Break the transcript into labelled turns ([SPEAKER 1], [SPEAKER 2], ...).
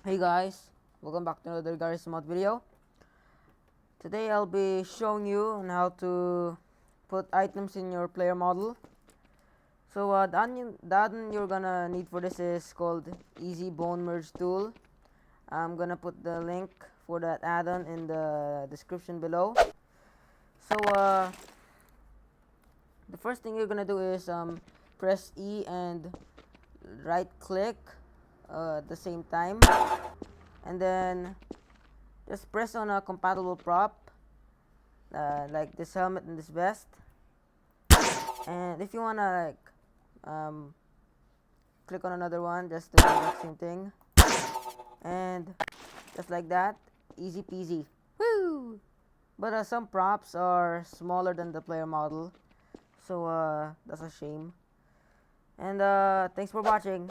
[SPEAKER 1] Hey guys, welcome back to another Garry's mod video. Today I'll be showing you on how to put items in your player model. So the addon you're gonna need for this is called Easy Bone Merge Tool. I'm gonna put the link for that addon in the description below. So the first thing you're gonna do is press E and right click at the same time, and then just press on a compatible prop like this helmet and this vest. And if you wanna click on another one, just do the exact same thing, and just like that, easy peasy. Woo! But some props are smaller than the player model, so that's a shame. And thanks for watching.